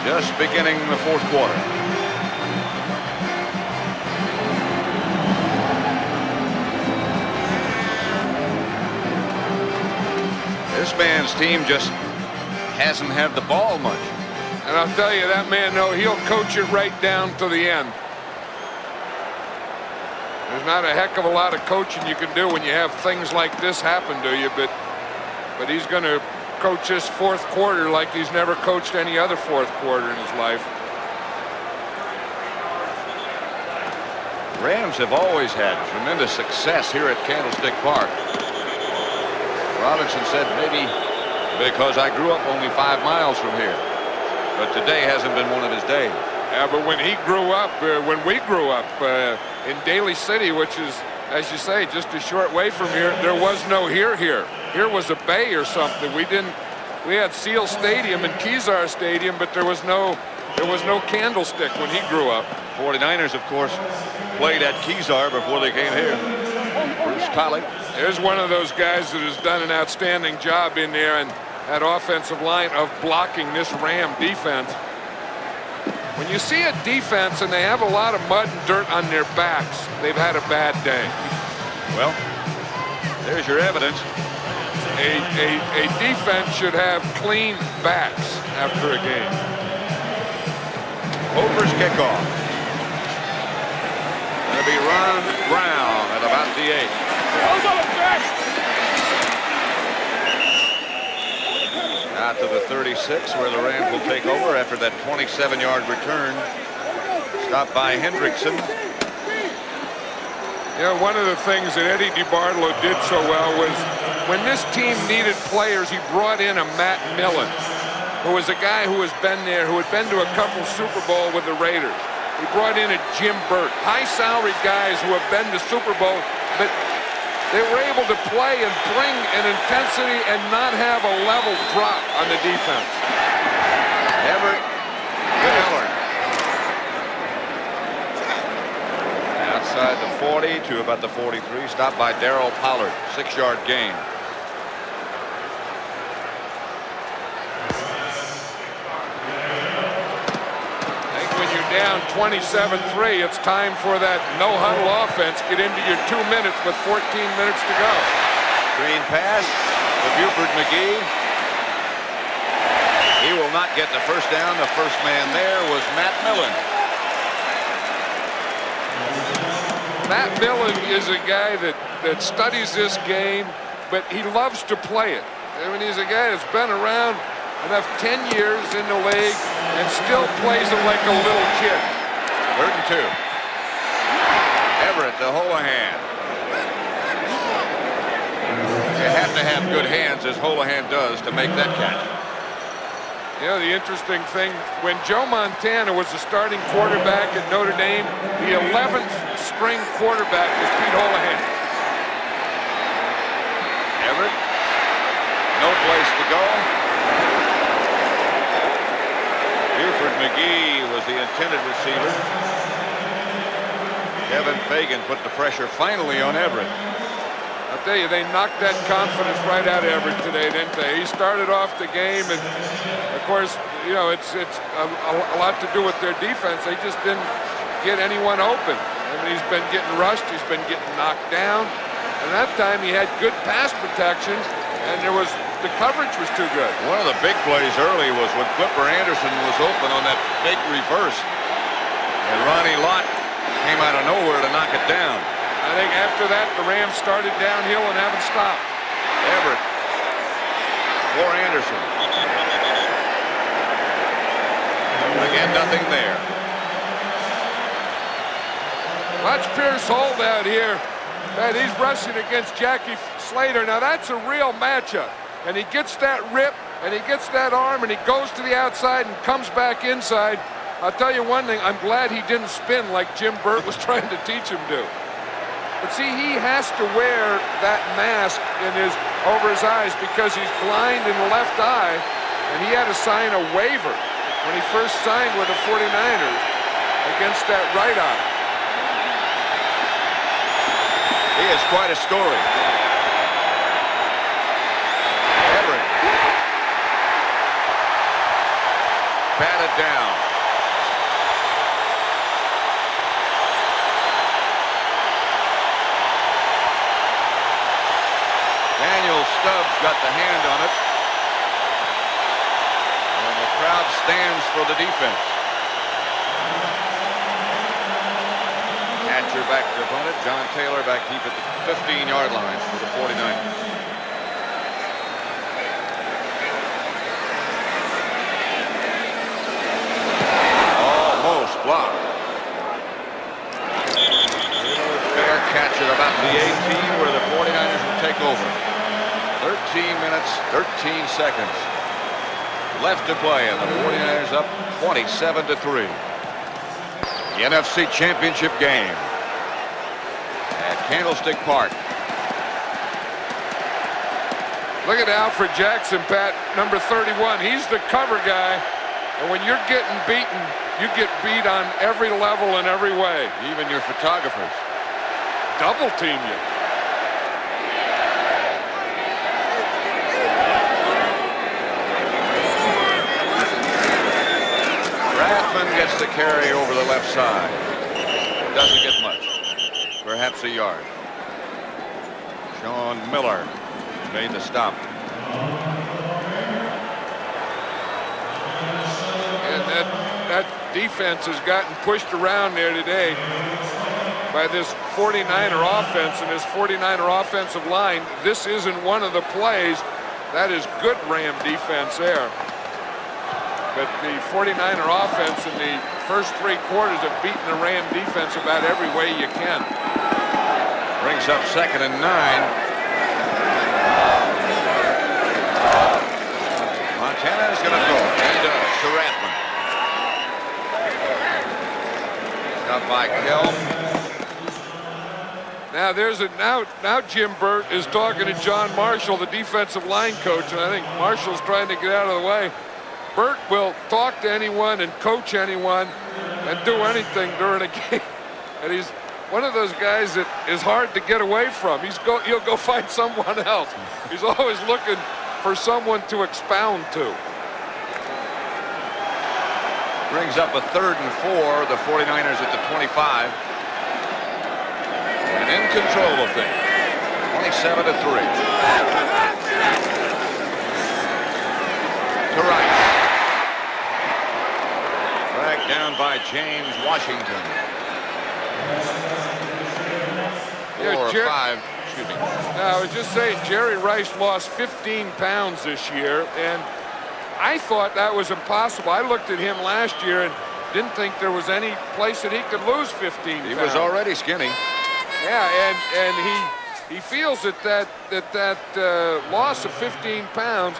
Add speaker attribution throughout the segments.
Speaker 1: Just beginning the fourth quarter. This man's team just hasn't had the ball much.
Speaker 2: And I'll tell you, that man, though, he'll coach it right down to the end. There's not a heck of a lot of coaching you can do when you have things like this happen to you, but he's going to coach this fourth quarter like he's never coached any other fourth quarter in his life.
Speaker 1: Rams have always had tremendous success here at Candlestick Park. Robinson said maybe because I grew up only 5 miles from here, but today hasn't been one of his days.
Speaker 2: Yeah, but when he grew up, when we grew up in Daly City, which is, as you say, just a short way from here, there was no here. Here was a bay or something. We had Seal Stadium and Kezar Stadium, but there was no Candlestick when he grew up.
Speaker 1: 49ers, of course, played at Kezar before they came here. Bruce Colley.
Speaker 2: There's one of those guys that has done an outstanding job in there and that offensive line of blocking this Ram defense. When you see a defense and they have a lot of mud and dirt on their backs, they've had a bad day.
Speaker 1: Well, there's your evidence.
Speaker 2: A defense should have clean backs after a game.
Speaker 1: Over's kickoff. Going to be Ron Brown at about the 8. Out to the 36 where the Rams will take over after that 27-yard return. Stopped by Hendrickson.
Speaker 2: Yeah, one of the things that Eddie DeBartolo did so well was when this team needed players, he brought in a Matt Millen, who was a guy who has been there, who had been to a couple Super Bowl with the Raiders. He brought in a Jim Burt, high-salary guys who have been to Super Bowl, but they were able to play and bring an intensity and not have a level drop on the defense.
Speaker 1: Everett Miller. Outside the 40 to about the 43. Stopped by Darrell Pollard. 6-yard gain.
Speaker 2: Down 27-3, it's time for that no-huddle offense. Get into your 2 minutes with 14 minutes to go.
Speaker 1: Screen pass to Buford McGee. He will not get the first down. The first man there was Matt Millen.
Speaker 2: Matt Millen is a guy that studies this game, but he loves to play it. I mean, he's a guy that's been around enough 10 years in the league and still plays it like a little kid.
Speaker 1: 3rd and 2. Everett to Holohan. You have to have good hands, as Holohan does, to make that catch.
Speaker 2: You know, the interesting thing, when Joe Montana was the starting quarterback at Notre Dame, the 11th string quarterback was Pete Holohan.
Speaker 1: Everett, no place to go. Buford McGee was the intended receiver. Kevin Fagan put the pressure finally on Everett.
Speaker 2: I'll tell you, they knocked that confidence right out of Everett today, didn't they? He started off the game, and of course, you know, it's a lot to do with their defense. They just didn't get anyone open. I mean, he's been getting rushed, he's been getting knocked down, and that time he had good pass protection, and the coverage was too good.
Speaker 1: One of the big plays early was when Clipper Anderson was open on that big reverse, and Ronnie Lott came out of nowhere to knock it down.
Speaker 2: I think after that, the Rams started downhill and haven't stopped.
Speaker 1: Everett for Anderson. Again, nothing there.
Speaker 2: Watch Pierce hold out here. And he's rushing against Jackie Slater. Now, that's a real matchup. And he gets that rip, and he gets that arm, and he goes to the outside and comes back inside. I'll tell you one thing, I'm glad he didn't spin like Jim Burt was trying to teach him to. But see, he has to wear that mask over his eyes because he's blind in the left eye, and he had to sign a waiver when he first signed with the 49ers against that right eye.
Speaker 1: He has quite a story. Everett. batted down. Daniel Stubbs got the hand on it. And the crowd stands for the defense. Hatcher back to opponent. John Taylor back deep at the 15-yard line for the 49ers. Almost blocked. Fair catch at about the 18 where the 49ers will take over. 13 minutes, 13 seconds left to play, and the 49ers up 27-3. The NFC Championship game at Candlestick Park.
Speaker 2: Look at Alfred Jackson, Pat, number 31. He's the cover guy, and when you're getting beaten, you get beat on every level and every way.
Speaker 1: Even your photographers
Speaker 2: double team you.
Speaker 1: Rathman gets the carry over the left side. Doesn't get much. Perhaps a yard. Sean Miller made the stop.
Speaker 2: And that defense has gotten pushed around there today by this 49er offense and this 49er offensive line. This isn't one of the plays. That is good Ram defense there. But the 49er offense in the first 3 quarters have beaten the Ram defense about every way you can.
Speaker 1: Brings up 2nd and 9. Montana is going to throw it. He does to Rathman. Got by Kelm.
Speaker 2: Now there's a now Jim Burt is talking to John Marshall, the defensive line coach, and I think Marshall's trying to get out of the way. Burt will talk to anyone and coach anyone and do anything during a game. And he's one of those guys that is hard to get away from. He'll go find someone else. He's always looking for someone to expound to.
Speaker 1: Brings up a 3rd and 4. The 49ers at the 25. And in control of things. 27-3. To Rice. Dragged down by James Washington. 4 or 5. Excuse me.
Speaker 2: Now, I was just saying, Jerry Rice lost 15 pounds this year, and I thought that was impossible. I looked at him last year and didn't think there was any place that he could lose 15 pounds.
Speaker 1: He was already skinny.
Speaker 2: Yeah, and he feels that loss of 15 pounds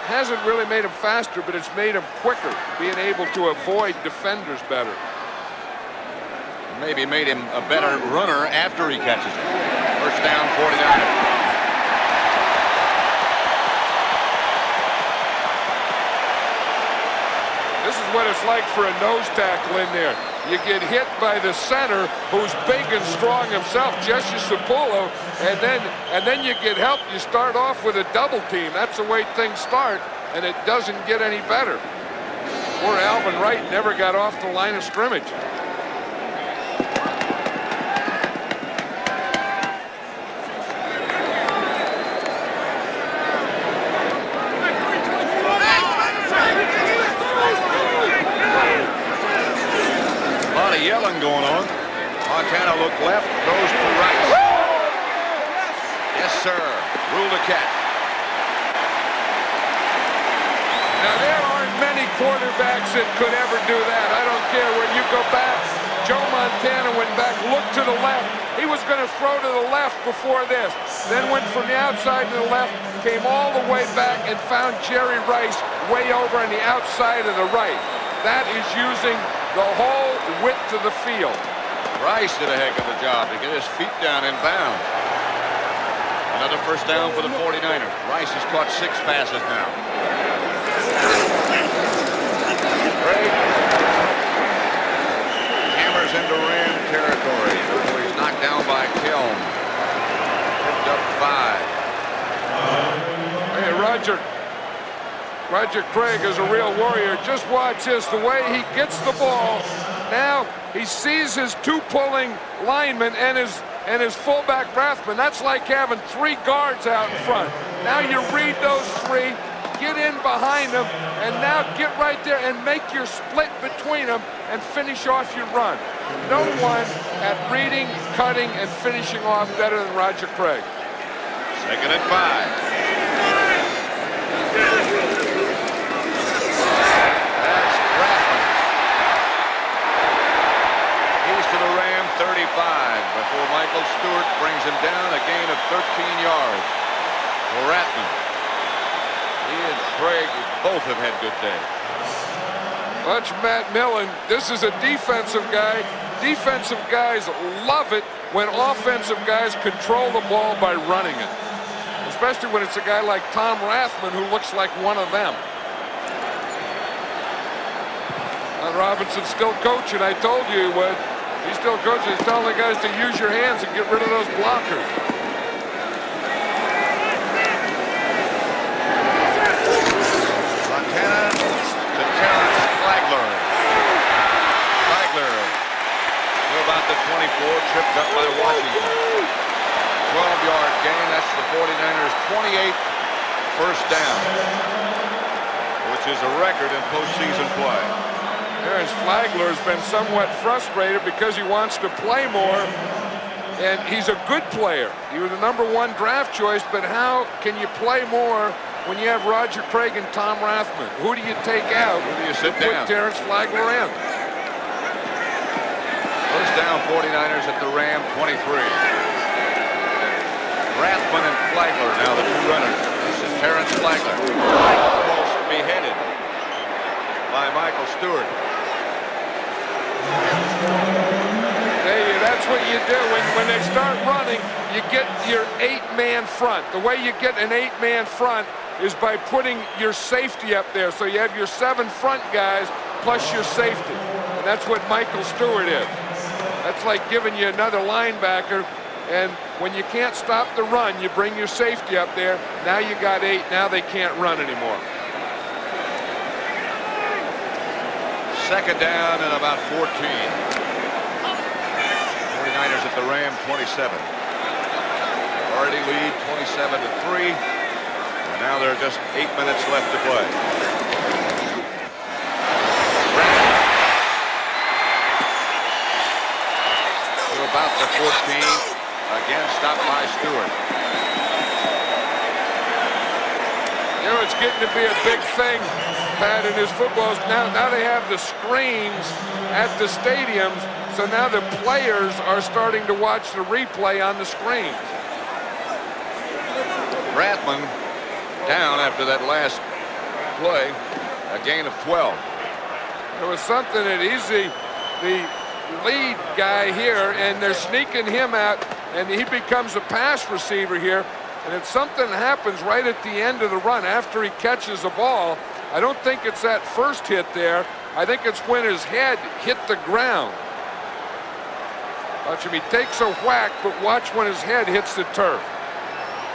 Speaker 2: hasn't really made him faster, but it's made him quicker, being able to avoid defenders better.
Speaker 1: Maybe made him a better runner after he catches it. First down, 49.
Speaker 2: This is what it's like for a nose tackle in there. You get hit by the center, who's big and strong himself, Jesse Sapullo, and then you get help. You start off with a double team. That's the way things start, and it doesn't get any better. Poor Alvin Wright never got off the line of scrimmage.
Speaker 1: Yelling going on. Montana looked left, throws to Rice. Yes, sir. Rule to catch.
Speaker 2: Now, there aren't many quarterbacks that could ever do that. I don't care when you go back. Joe Montana went back, looked to the left. He was going to throw to the left before this. Then went from the outside to the left, came all the way back and found Jerry Rice way over on the outside of the right. That is using the whole width of the field.
Speaker 1: Rice did a heck of a job to get his feet down and bound. Another first down for the 49ers. Rice has caught 6 passes now. Great. Hammers into Ram territory. He's knocked down by Kelm. Picked up 5.
Speaker 2: Hey, Roger Craig is a real warrior. Just watch this, the way he gets the ball. Now he sees his two pulling linemen and his fullback Rathman. That's like having three guards out in front. Now you read those three, get in behind them, and now get right there and make your split between them and finish off your run. No one at reading, cutting, and finishing off better than Roger Craig.
Speaker 1: 2nd and 5. That's Rathman. He's to the Ram 35 before Michael Stewart brings him down, a gain of 13 yards for Rathman. He and Craig both have had good days.
Speaker 2: Watch Matt Millen. This is a defensive guy. Defensive guys love it when offensive guys control the ball by running it. Especially when it's a guy like Tom Rathman who looks like one of them. And Robinson's still coaching. I told you he would. He's still coaching. He's telling the guys to use your hands and get rid of those blockers.
Speaker 1: Montana to Terrence Flagler. Flagler to about the 24, tripped up by Washington. 12-yard gain. That's the 49ers' 28th first down, which is a record in postseason play.
Speaker 2: Terrence Flagler has been somewhat frustrated because he wants to play more, and he's a good player. He was the #1 draft choice, but how can you play more when you have Roger Craig and Tom Rathman? Who do you take out?
Speaker 1: Who do you sit down?
Speaker 2: Put Terrence Flagler in.
Speaker 1: First down, 49ers at the Ram 23. Rathman and Flagler now the two runners. This is Terrence Flagler. Almost beheaded by Michael Stewart.
Speaker 2: Hey, that's what you do. When they start running, you get your 8-man front. The way you get an 8-man front is by putting your safety up there. So you have your 7 front guys plus your safety. And that's what Michael Stewart is. That's like giving you another linebacker. And when you can't stop the run, you bring your safety up there. Now you got 8. Now they can't run anymore.
Speaker 1: 2nd down and about 14. 49ers at the Ram 27. Already lead 27-3. And now there are just 8 minutes left to play. To about the 14. Again, stopped by Stewart.
Speaker 2: You know, it's getting to be a big thing, Pat, in his footballs. Now they have the screens at the stadiums, so now the players are starting to watch the replay on the screens.
Speaker 1: Rathman down after that last play, a gain of 12.
Speaker 2: There was something that he's the lead guy here, and they're sneaking him out, and he becomes a pass receiver here. And if something happens right at the end of the run after he catches the ball, I don't think it's that first hit there. I think it's when his head hit the ground. Watch him, he takes a whack, but watch when his head hits the turf.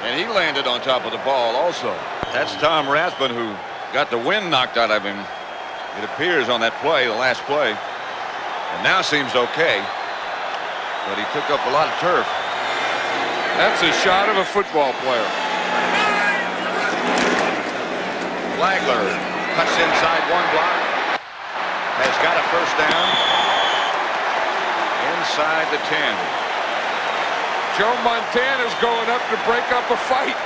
Speaker 1: And he landed on top of the ball also. That's Tom Rathman who got the wind knocked out of him, it appears, on that play, the last play. And now seems okay, but he took up a lot of turf.
Speaker 2: That's a shot of a football player.
Speaker 1: Flagler cuts inside one block, has got a first down inside the 10.
Speaker 2: Joe Montana's going up to break up a fight.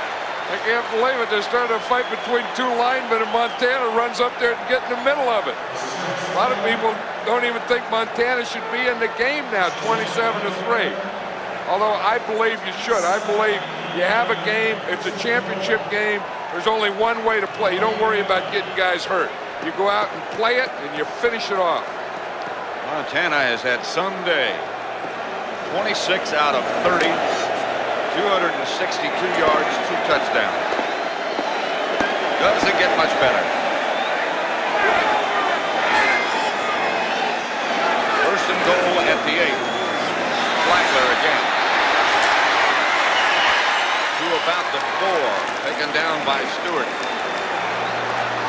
Speaker 2: I can't believe it. They're starting a fight between 2 linemen, and Montana runs up there and get in the middle of it. A lot of people don't even think Montana should be in the game now, 27-3. Although I believe you should. I believe you have a game. It's a championship game. There's only one way to play. You don't worry about getting guys hurt. You go out and play it, and you finish it off.
Speaker 1: Montana has had some day. 26 out of 30, 262 yards, 2 touchdowns. Doesn't get much better. First and goal at the 8. Flagler again. To about the 4, taken down by Stewart.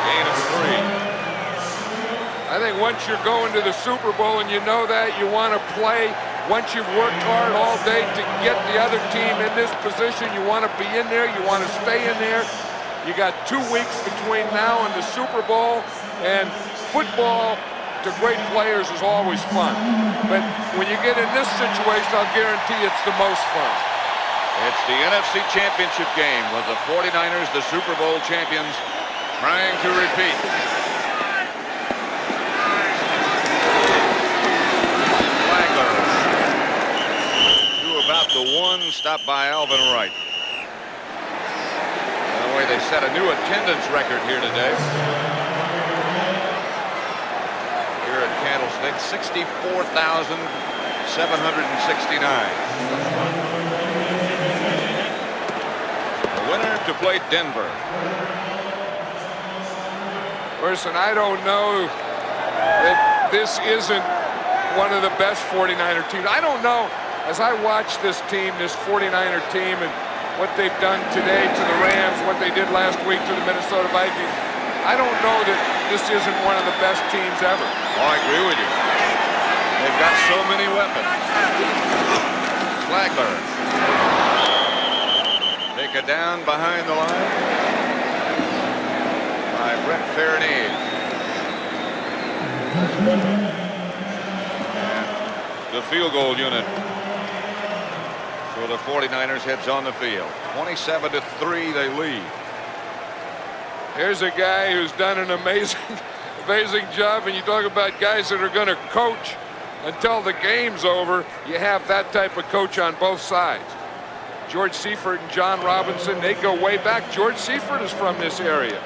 Speaker 1: Gain
Speaker 2: 3. I think once you're going to the Super Bowl and you know that, you want to play. Once you've worked hard all day to get the other team in this position, you want to be in there, you want to stay in there. You got 2 weeks between now and the Super Bowl, and football to great players is always fun. But when you get in this situation, I'll guarantee it's the most fun.
Speaker 1: It's the NFC Championship game with the 49ers, the Super Bowl champions, trying to repeat. Flagler to about the 1, stopped by Alvin Wright. By the way, they set a new attendance record here today. Here at Candlestick, 64,769. Winner to play Denver.
Speaker 2: Listen, I don't know that this isn't one of the best 49er teams. I don't know, as I watch this team, this 49er team, and what they've done today to the Rams, what they did last week to the Minnesota Vikings, I don't know that this isn't one of the best teams ever.
Speaker 1: Oh, I agree with you. They've got so many weapons. Flagler. Take it down behind the line by Brett Fairney. And the field goal unit for the 49ers heads on the field. 27-3 they lead.
Speaker 2: Here's a guy who's done an amazing job, and you talk about guys that are going to coach until the game's over. You have that type of coach on both sides. George Seifert and John Robinson, they go way back. George Seifert is from this area.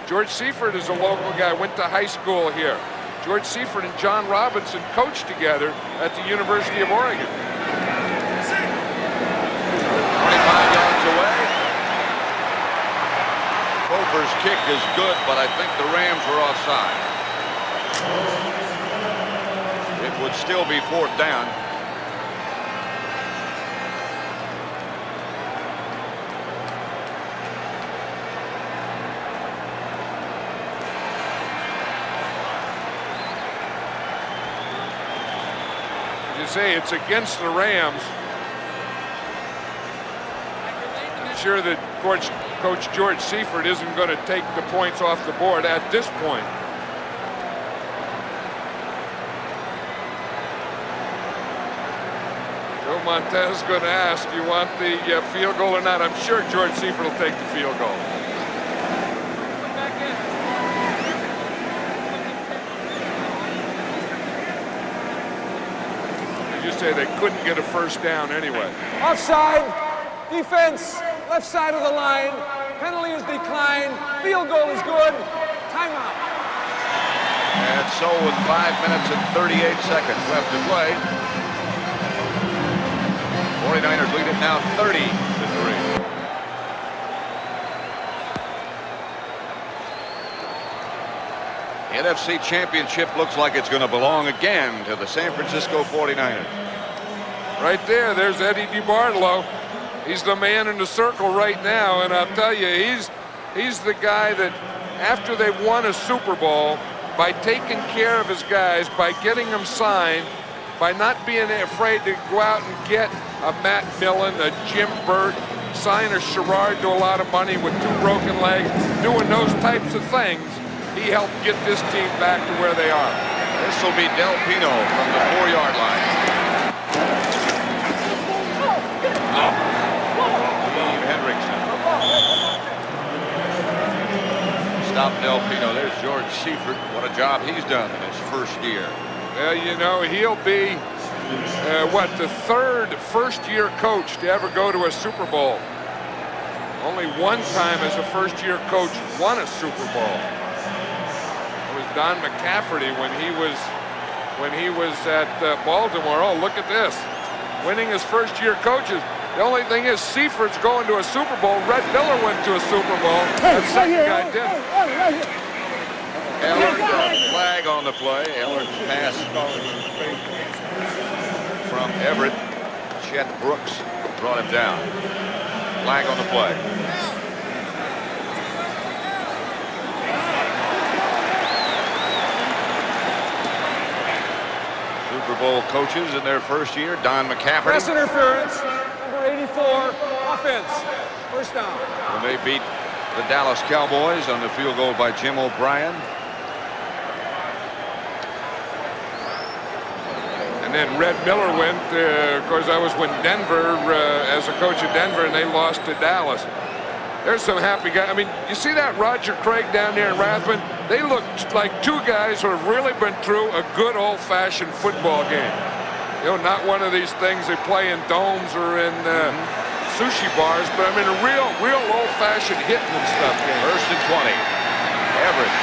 Speaker 2: George Seifert is a local guy, went to high school here. George Seifert and John Robinson coached together at the University of Oregon.
Speaker 1: 25 yards away. Cofer's kick is good, but I think the Rams were offside. It would still be 4th down.
Speaker 2: Say it's against the Rams. I'm sure that Coach George Seifert isn't going to take the points off the board at this point. Joe Montez is going to ask, do you want the field goal or not? I'm sure George Seifert will take the field goal. Say they couldn't get a first down anyway.
Speaker 3: Offside, defense, left side of the line, penalty is declined, field goal is good, timeout.
Speaker 1: And so with 5 minutes and 38 seconds left to play, 49ers lead it now 30-3. NFC Championship looks like it's going to belong again to the San Francisco 49ers.
Speaker 2: Right there, there's Eddie DeBartolo. He's the man in the circle right now, and I'll tell you, he's the guy that after they won a Super Bowl, by taking care of his guys, by getting them signed, by not being afraid to go out and get a Matt Millen, a Jim Burt, sign a Sherrard to a lot of money with 2 broken legs, doing those types of things, he helped get this team back to where they are.
Speaker 1: This will be Del Pino from the 4-yard line. Steve Hendrickson. Stop Del Pino. There's George Seifert. What a job he's done in his first year.
Speaker 2: Well, you know, he'll be, the 3rd first-year coach to ever go to a Super Bowl. Only one time as a first-year coach won a Super Bowl. Don McCafferty when he was at Baltimore. Oh, look at this. Winning his first-year coaches. The only thing is Seifert's going to a Super Bowl. Red Miller went to a Super Bowl. That second guy didn't.
Speaker 1: Eller got a flag on the play. Eller's pass from Everett. Chet Brooks brought him down. Flag on the play. Bowl coaches in their first year. Don McCaffrey.
Speaker 3: Press interference. Number 84. Offense. First down.
Speaker 1: When they beat the Dallas Cowboys on the field goal by Jim O'Brien.
Speaker 2: And then Red Miller went. Of course, I was when Denver, as a coach of Denver, and they lost to Dallas. There's some happy guys. I mean, you see that Roger Craig down there in Rathbun? They look like two guys who have really been through a good old-fashioned football game. You know, not one of these things they play in domes or in sushi bars, but I mean a real old-fashioned hitting and stuff game.
Speaker 1: First and 20. Everett.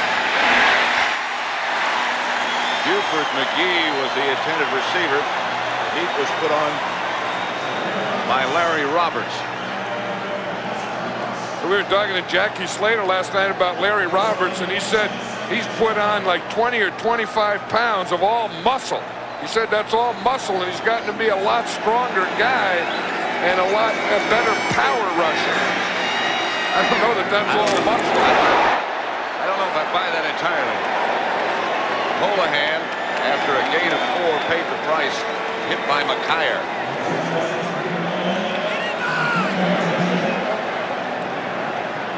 Speaker 1: Buford McGee was the intended receiver. Heat was put on by Larry Roberts.
Speaker 2: We were talking to Jackie Slater last night about Larry Roberts, and he said he's put on like 20 or 25 pounds of all muscle. He said that's all muscle, and he's gotten to be a lot stronger guy and a lot better power rusher. I don't know that that's all muscle.
Speaker 1: I don't know if I buy that entirely. Holohan, after a gain of 4, paid the price, hit by McKyer.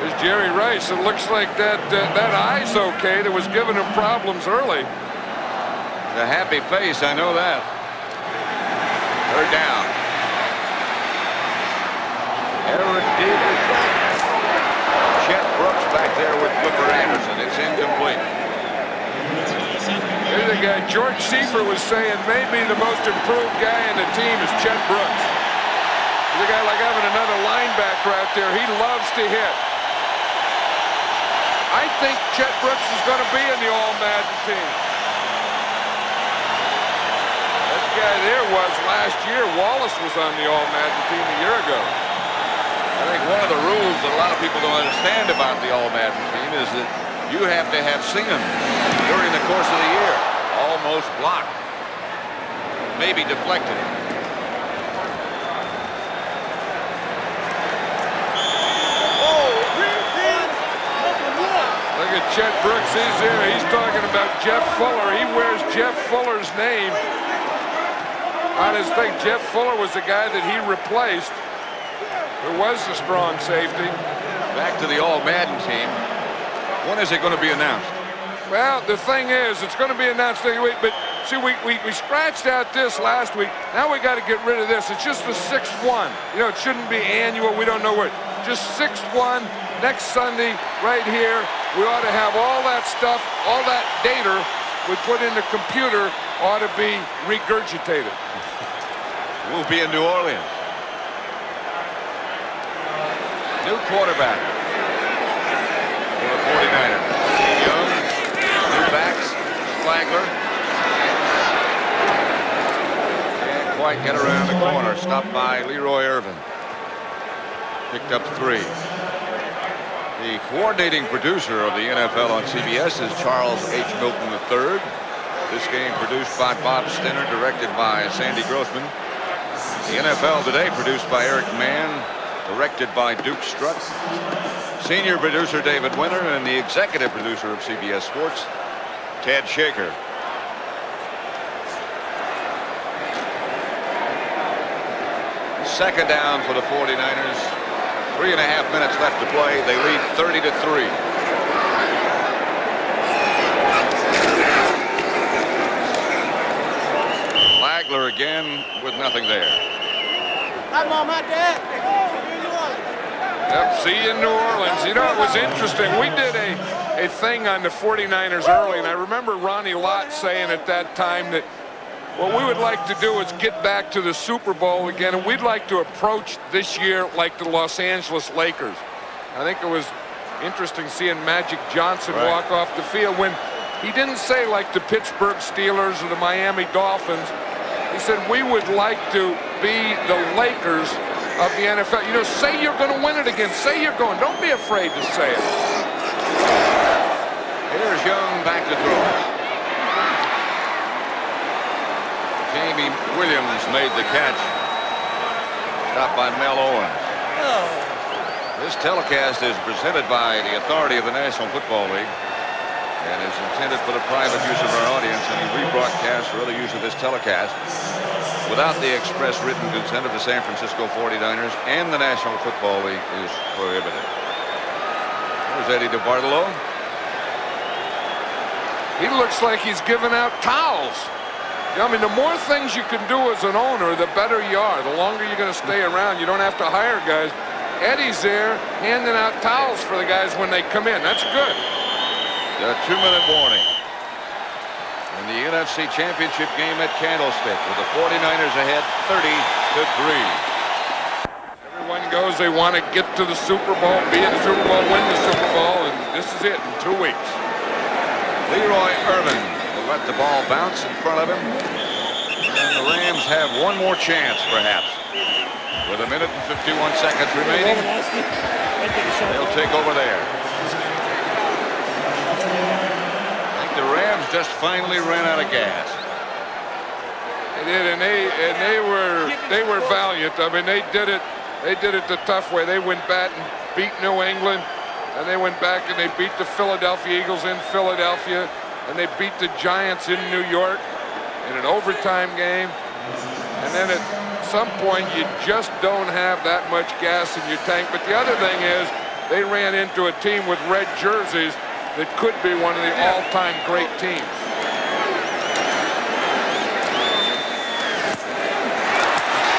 Speaker 2: There's Jerry Rice. It looks like that eye's okay. That was giving him problems early.
Speaker 1: A happy face, I know that. Third down. Everett Davis. Chet Brooks back there with Flipper Anderson. It's incomplete.
Speaker 2: Here's the guy. George Seifert was saying maybe the most improved guy in the team is Chet Brooks. He's a guy like having another linebacker out there. He loves to hit. I think Chet Brooks is going to be in the All-Madden team. That guy there was last year. Wallace was on the All-Madden team a year ago.
Speaker 1: I think one of the rules that a lot of people don't understand about the All-Madden team is that you have to have seen them during the course of the year. Almost blocked. Maybe deflected.
Speaker 2: Look at Chet Brooks. He's there. He's talking about Jeff Fuller. He wears Jeff Fuller's name on his thing. Jeff Fuller was the guy that he replaced. Who was the strong safety.
Speaker 1: Back to the All-Madden team. When is it going to be announced?
Speaker 2: Well, the thing is, it's going to be announced next week, but see, we scratched out this last week. Now we got to get rid of this. It's just the 6-1. You know, it shouldn't be annual. We don't know what. Just 6-1 next Sunday right here. We ought to have all that stuff, all that data we put in the computer ought to be regurgitated.
Speaker 1: We'll be in New Orleans. New quarterback for the 49ers. Young, new backs, Flagler. Can't quite get around the corner. Stopped by Leroy Irvin. Picked up 3. The coordinating producer of the NFL on CBS is Charles H. Milton III. This game produced by Bob Stinner, directed by Sandy Grossman. The NFL Today produced by Eric Mann, directed by Duke Strutt. Senior producer David Winter, and the executive producer of CBS Sports, Ted Shaker. Second down for the 49ers. 3.5 minutes left to play. They lead 30-3. Flagler again with nothing there.
Speaker 4: Hi, Mom. Hi, Dad.
Speaker 2: Yep, see you in New Orleans. You know, it was interesting. We did a thing on the 49ers early, and I remember Ronnie Lott saying at that time that what we would like to do is get back to the Super Bowl again, and we'd like to approach this year like the Los Angeles Lakers. I think it was interesting seeing Magic Johnson walk off the field when he didn't say like the Pittsburgh Steelers or the Miami Dolphins. He said, we would like to be the Lakers of the NFL. You know, say you're going to win it again. Say you're going. Don't be afraid to say it.
Speaker 1: Here's Young back to throw. Jamie Williams made the catch. Stopped by Mel Owens. This telecast is presented by the authority of the National Football League and is intended for the private use of our audience. Any rebroadcast broadcasts or other use of this telecast without the express written consent of the San Francisco 49ers and the National Football League is prohibited. There's Eddie DeBartolo.
Speaker 2: He looks like he's giving out towels. I mean, the more things you can do as an owner, the better you are. The longer you're going to stay around, you don't have to hire guys. Eddie's there handing out towels for the guys when they come in. That's good.
Speaker 1: A 2-minute warning. In the NFC Championship game at Candlestick with the 49ers ahead 30-3.
Speaker 2: Everyone goes, they want to get to the Super Bowl, be in the Super Bowl, win the Super Bowl, and this is it in 2 weeks.
Speaker 1: Leroy Irvin will let the ball bounce in front of him. And the Rams have one more chance, perhaps. With 1 minute and 51 seconds remaining, they'll take over there. I think the Rams just finally ran out of gas.
Speaker 2: They did, and they were valiant. I mean, they did it the tough way. They went back and beat New England, and they went back and they beat the Philadelphia Eagles in Philadelphia, and they beat the Giants in New York in an overtime game. And then at some point, you just don't have that much gas in your tank. But the other thing is, they ran into a team with red jerseys that could be one of the all-time great teams.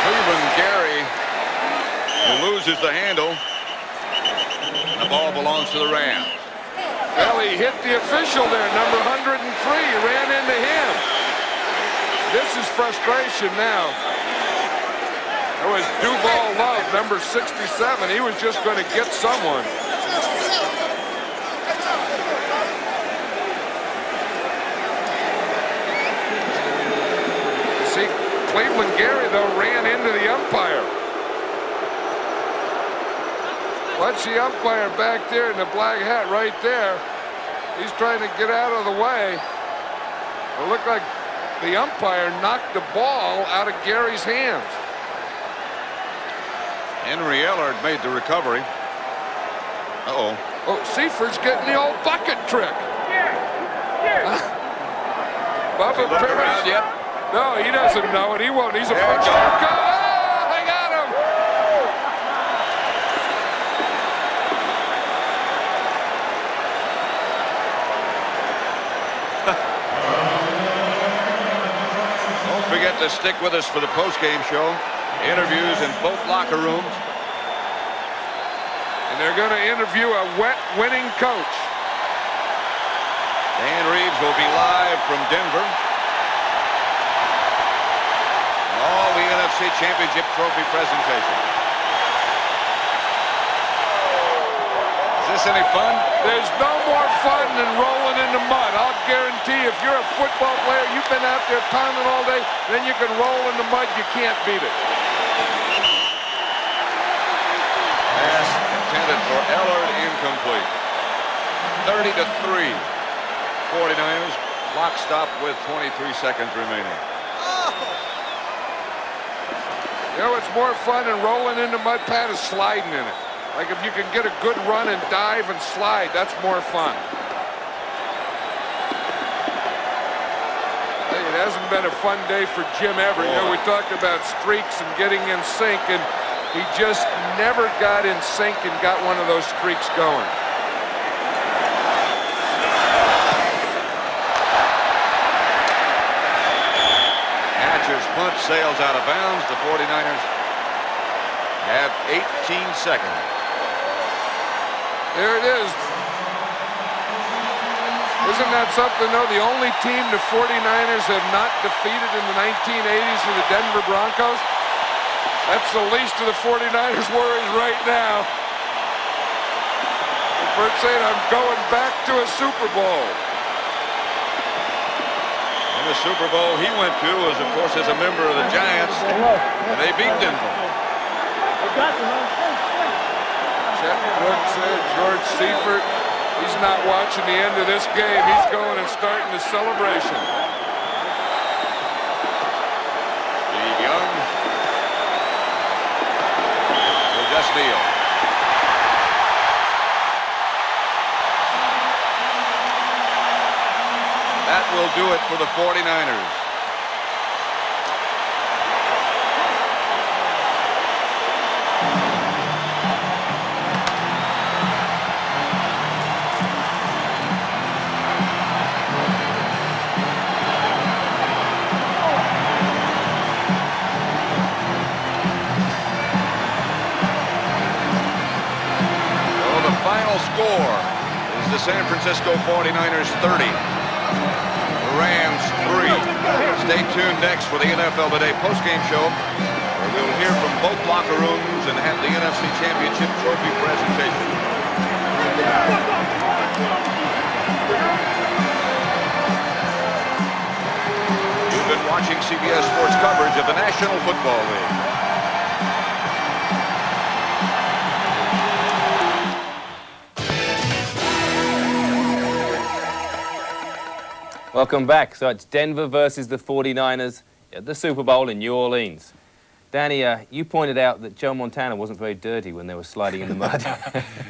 Speaker 1: Cleveland Gary loses the handle. The ball belongs to the Rams.
Speaker 2: Well, he hit the official there, number 103. He ran into him. This is frustration now. That was Duval Love, number 67. He was just going to get someone. See, Cleveland Gary, though, ran into the umpire. Watch the umpire back there in the black hat right there. He's trying to get out of the way. It looked like the umpire knocked the ball out of Gary's hands.
Speaker 1: Henry Ellard made the recovery. Uh-oh.
Speaker 2: Oh, Seifert getting the old bucket trick. Bubba Parrish.
Speaker 1: Yet?
Speaker 2: No, he doesn't know it. He won't. He's a first round cut. Oh, I got him.
Speaker 1: Don't forget to stick with us for the post-game show. Interviews in both locker rooms.
Speaker 2: And they're going to interview a winning coach.
Speaker 1: Dan Reeves will be live from Denver. And all the NFC Championship Trophy presentation. Is this any fun?
Speaker 2: There's no more fun than rolling in the mud. I'll guarantee if you're a football player, you've been out there pounding all day, then you can roll in the mud, you can't beat it.
Speaker 1: Pass intended for Ellard, incomplete. 30-3. 49ers, clock stop with 23 seconds remaining.
Speaker 2: You know what's more fun than rolling in the mud, Pat, is sliding in it. Like if you can get a good run and dive and slide, that's more fun. Hey, it hasn't been a fun day for Jim ever. You know, we talked about streaks and getting in sync, and he just never got in sync and got one of those streaks going.
Speaker 1: Hatcher's punt sails out of bounds. The 49ers have 18 seconds.
Speaker 2: There it is. Isn't that something, though? The only team the 49ers have not defeated in the 1980s are the Denver Broncos. That's the least of the 49ers' worries right now. Bert saying, I'm going back to a Super Bowl.
Speaker 1: And the Super Bowl he went to was, of course, as a member of the Giants, and they beat Denver.
Speaker 2: Chet Brooks said, George Seifert, he's not watching the end of this game. He's going and starting the celebration.
Speaker 1: Steve Young will just kneel. That that will do it for the 49ers. Score is the San Francisco 49ers 30, the Rams 3. Stay tuned next for the NFL Today postgame show, where we'll hear from both locker rooms and have the NFC Championship trophy presentation. You've been watching CBS Sports coverage of the National Football League.
Speaker 5: Welcome back. So it's Denver versus the 49ers at the Super Bowl in New Orleans. Danny, you pointed out that Joe Montana wasn't very dirty when they were sliding in the mud.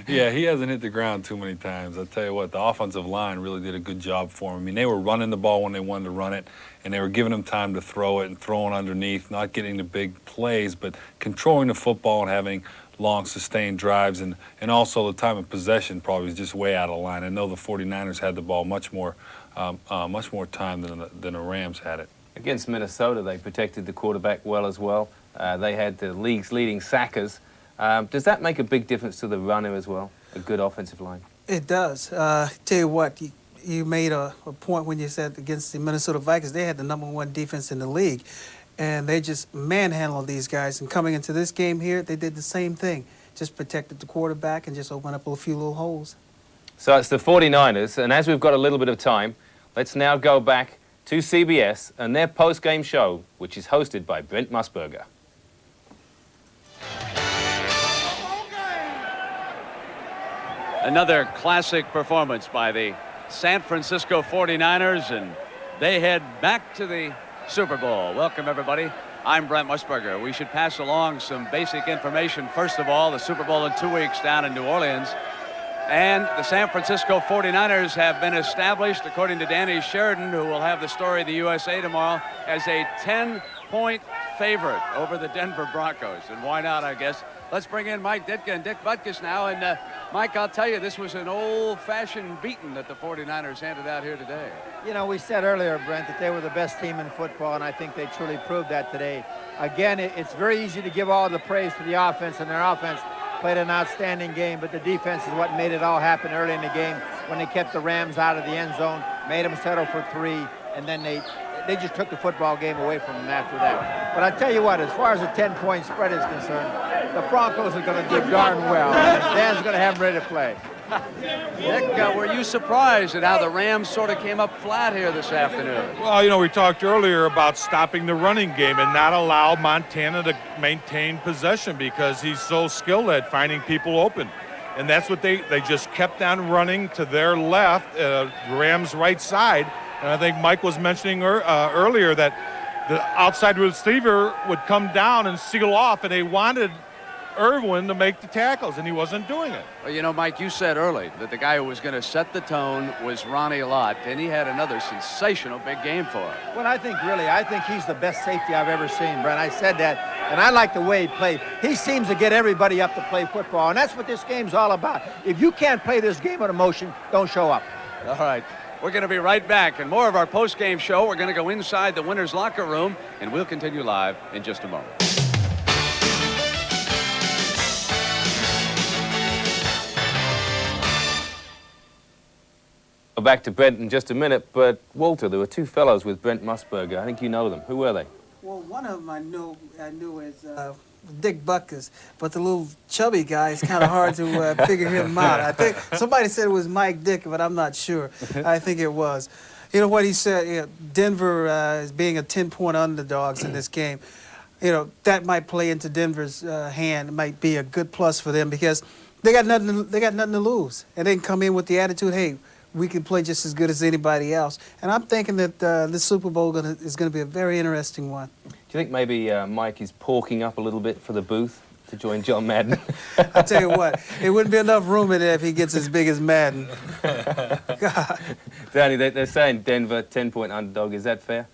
Speaker 6: Yeah, he hasn't hit the ground too many times. I'll tell you what, the offensive line really did a good job for him. I mean, they were running the ball when they wanted to run it, and they were giving him time to throw it and throwing underneath, not getting the big plays, but controlling the football and having long, sustained drives, and also the time of possession probably was just way out of line. I know the 49ers had the ball much more time than the Rams had it.
Speaker 5: Against Minnesota, they protected the quarterback well as well. They had the league's leading sackers. Does that make a big difference to the runner as well, a good offensive line?
Speaker 4: It does. Tell you what, you made a point when you said against the Minnesota Vikings, they had the #1 defense in the league, and they just manhandled these guys. And coming into this game here, they did the same thing, just protected the quarterback and just opened up a few little holes.
Speaker 5: So it's the 49ers, and as we've got a little bit of time, let's now go back to CBS and their post-game show, which is hosted by Brent Musburger.
Speaker 7: Another classic performance by the San Francisco 49ers, and they head back to the Super Bowl. Welcome, everybody. I'm Brent Musburger. We should pass along some basic information. First of all, the Super Bowl in 2 weeks down in New Orleans. And the San Francisco 49ers have been established, according to Danny Sheridan, who will have the story of the USA tomorrow, as a 10-point favorite over the Denver Broncos. And why not, I guess. Let's bring in Mike Ditka and Dick Butkus now. And Mike, I'll tell you, this was an old-fashioned beating that the 49ers handed out here today.
Speaker 8: You know, we said earlier, Brent, that they were the best team in football, and I think they truly proved that today. Again, it's very easy to give all the praise to the offense, and their offense played an outstanding game, but the defense is what made it all happen early in the game when they kept the Rams out of the end zone, made them settle for 3, and then they just took the football game away from them after that. But I tell you what, as far as the 10-point spread is concerned, the Broncos are going to do darn well. Dan's going to have them ready to play.
Speaker 7: Nick, were you surprised at how the Rams sort of came up flat here this afternoon?
Speaker 9: Well, you know, we talked earlier about stopping the running game and not allow Montana to maintain possession because he's so skilled at finding people open. And that's what they just kept on running to their left, Rams' right side. And I think Mike was mentioning earlier that the outside receiver would come down and seal off, and they wanted Irwin to make the tackles, and he wasn't doing it.
Speaker 7: Well, you know, Mike, you said early that the guy who was going to set the tone was Ronnie Lott, and he had another sensational big game for him.
Speaker 8: Well, I think he's the best safety I've ever seen, Brent. I said that, and I like the way he played. He seems to get everybody up to play football, and that's what this game's all about. If you can't play this game with emotion, don't show up.
Speaker 7: All right. We're going to be right back, and more of our post-game show. We're going to go inside the winner's locker room, and we'll continue live in just a moment.
Speaker 5: Back to Brent in just a minute, but Walter, there were two fellows with Brent Musburger. I think you know them. Who were they?
Speaker 4: Well, one of them I knew as Dick Butkus, but the little chubby guy is kind of hard to figure him out. I think somebody said it was Mike Dick, but I'm not sure. I think it was. You know what he said? You know, Denver is being a 10-point underdogs in this game. You know, that might play into Denver's hand. It might be a good plus for them because they got nothing to lose, and they can come in with the attitude, hey, we can play just as good as anybody else. And I'm thinking that this Super Bowl is going to be a very interesting one.
Speaker 5: Do you think maybe Mike is porking up a little bit for the booth? to join John Madden.
Speaker 4: I tell you what, it wouldn't be enough room in there if he gets as big as Madden. God.
Speaker 5: Danny, they're saying Denver 10-point underdog. Is that fair?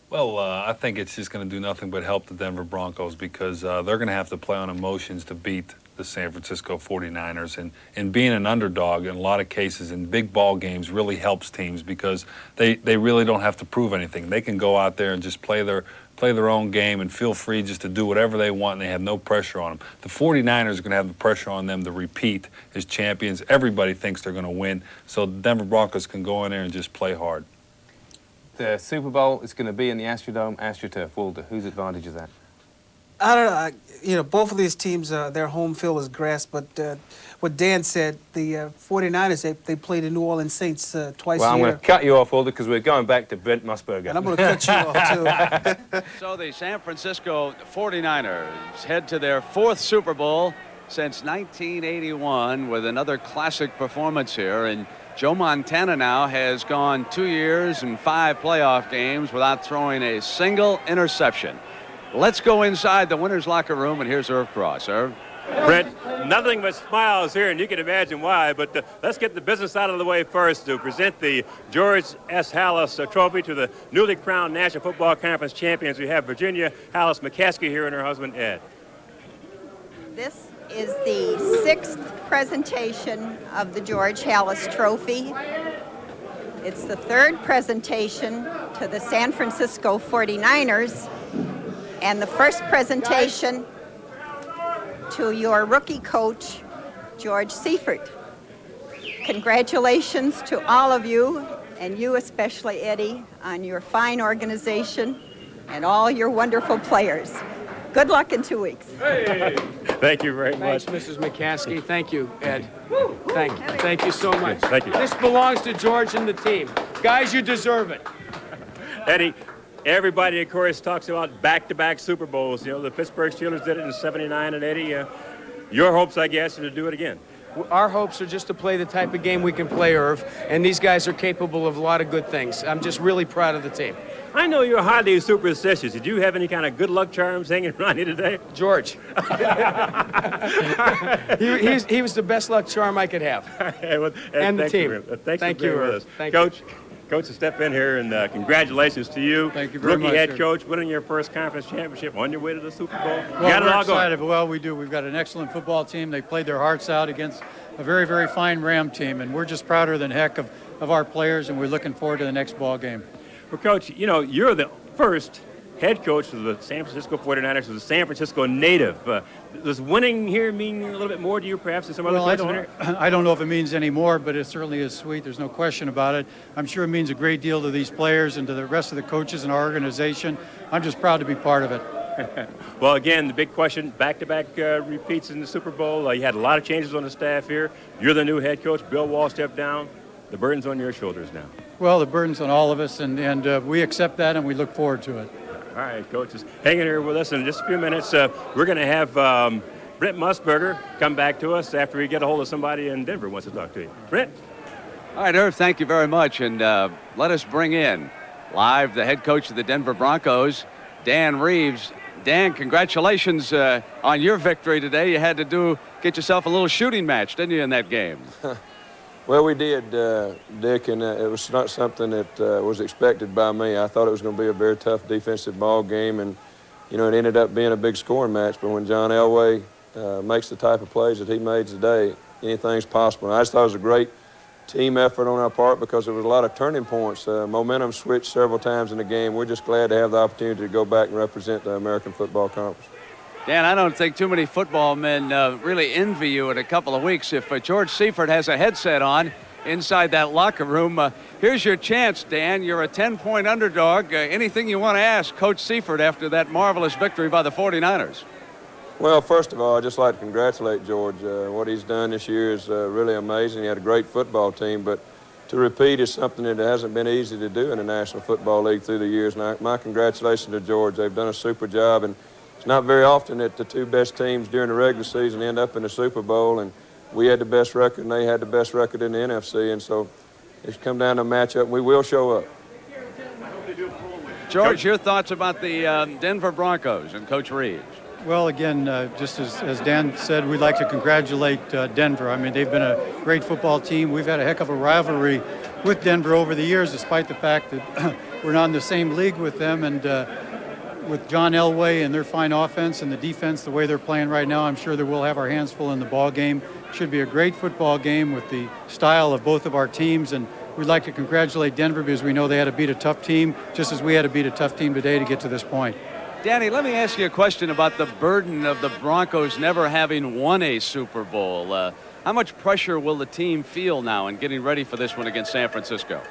Speaker 6: Well, I think it's just going to do nothing but help the Denver Broncos because they're going to have to play on emotions to beat the San Francisco 49ers. And being an underdog in a lot of cases in big ball games really helps teams because they really don't have to prove anything. They can go out there and just play their own game and feel free just to do whatever they want, and they have no pressure on them. The 49ers are going to have the pressure on them to repeat as champions. Everybody thinks they're going to win, so the Denver Broncos can go in there and just play hard.
Speaker 5: The Super Bowl is going to be in the Astrodome, AstroTurf. Walter, whose advantage is that?
Speaker 4: I don't know. You know, both of these teams, their home field is grass, but what Dan said, the 49ers, they play the New Orleans Saints twice a year.
Speaker 5: Well, I'm going to cut you off, Walter, because we're going back to Brent Musburger.
Speaker 4: And I'm going to cut you off, too.
Speaker 7: So the San Francisco 49ers head to their 4th Super Bowl since 1981 with another classic performance here. And Joe Montana now has gone 2 years and 5 playoff games without throwing a single interception. Let's go inside the winner's locker room, and here's Irv Cross. Irv?
Speaker 10: Brent, nothing but smiles here, and you can imagine why, but let's get the business out of the way first to present the George S. Hallis Trophy to the newly crowned National Football Conference champions. We have Virginia Hallis McCaskey here and her husband, Ed.
Speaker 11: This is the 6th presentation of the George Hallis Trophy. It's the 3rd presentation to the San Francisco 49ers, and the 1st presentation to your rookie coach, George Seifert. Congratulations to all of you, and you especially, Eddie, on your fine organization and all your wonderful players. Good luck in 2 weeks.
Speaker 10: Hey. Thank you very much.
Speaker 3: Thanks, Mrs. McCaskey. Thank you, Ed. Thank you so much.
Speaker 10: Thank you.
Speaker 3: This belongs to George and the team. Guys, you deserve it.
Speaker 10: Eddie, everybody, of course, talks about back-to-back Super Bowls. You know, the Pittsburgh Steelers did it in '79 and '80. Your hopes, I guess, are to do it again.
Speaker 3: Our hopes are just to play the type of game we can play, Irv, and these guys are capable of a lot of good things. I'm just really proud of the team.
Speaker 10: I know you're highly superstitious. Did you have any kind of good luck charms hanging around you today?
Speaker 3: George. he was the best luck charm I could have.
Speaker 10: Well,
Speaker 3: and the team.
Speaker 10: Thanks
Speaker 3: Thank
Speaker 10: for being
Speaker 3: you,
Speaker 10: with
Speaker 3: Irv.
Speaker 10: us.
Speaker 3: Thank
Speaker 10: Coach,
Speaker 3: you.
Speaker 10: Coach, to step in here, and congratulations to you.
Speaker 12: Thank you very much.
Speaker 10: Rookie head coach, winning your first conference championship on your way to the Super Bowl.
Speaker 12: Well,
Speaker 10: got it
Speaker 12: we're
Speaker 10: all
Speaker 12: excited.
Speaker 10: going.
Speaker 12: Well, we do. We've got an excellent football team. They played their hearts out against a very, very fine Ram team, and we're just prouder than heck of our players, and we're looking forward to the next ball game.
Speaker 10: Well, Coach, you know, you're the first head coach of the San Francisco 49ers, who's a San Francisco native. Does winning here mean a little bit more to you, perhaps, than some other places?
Speaker 12: I don't know if it means any more, but it certainly is sweet. There's no question about it. I'm sure it means a great deal to these players and to the rest of the coaches in our organization. I'm just proud to be part of it.
Speaker 10: Well, again, the big question, back-to-back repeats in the Super Bowl. You had a lot of changes on the staff here. You're the new head coach. Bill Wall stepped down. The burden's on your shoulders now.
Speaker 12: Well, the burden's on all of us, and we accept that, and we look forward to it.
Speaker 10: All right, coaches, hang in here with us in just a few minutes. We're going to have Brent Musburger come back to us after we get a hold of somebody in Denver who wants to talk to you. Brent?
Speaker 7: All right, Irv, thank you very much. And let us bring in live the head coach of the Denver Broncos, Dan Reeves. Dan, congratulations on your victory today. You had to get yourself a little shooting match, didn't you, in that game?
Speaker 13: Well, we did, Dick, and it was not something that was expected by me. I thought it was going to be a very tough defensive ball game, and, you know, it ended up being a big scoring match. But when John Elway makes the type of plays that he made today, anything's possible. And I just thought it was a great team effort on our part because there was a lot of turning points. Momentum switched several times in the game. We're just glad to have the opportunity to go back and represent the American Football Conference.
Speaker 7: Dan, I don't think too many football men really envy you in a couple of weeks. If George Seifert has a headset on inside that locker room, here's your chance, Dan. You're a 10-point underdog. Anything you want to ask Coach Seifert after that marvelous victory by the 49ers?
Speaker 13: Well, first of all, I'd just like to congratulate George. What he's done this year is really amazing. He had a great football team, but to repeat is something that hasn't been easy to do in the National Football League through the years. And my congratulations to George. They've done a super job, and it's not very often that the two best teams during the regular season end up in the Super Bowl, and we had the best record and they had the best record in the NFC, and so it's come down to a matchup, and we will show up.
Speaker 7: George, your thoughts about the Denver Broncos and Coach Reeves?
Speaker 12: Well, again, just as Dan said, we'd like to congratulate Denver. I mean, they've been a great football team. We've had a heck of a rivalry with Denver over the years, despite the fact that we're not in the same league with them. And with John Elway and their fine offense and the defense, the way they're playing right now, I'm sure that we'll have our hands full in the ball game. Should be a great football game with the style of both of our teams. And we'd like to congratulate Denver because we know they had to beat a tough team, just as we had to beat a tough team today to get to this point.
Speaker 7: Danny, let me ask you a question about the burden of the Broncos never having won a Super Bowl. How much pressure will the team feel now in getting ready for this one against San Francisco?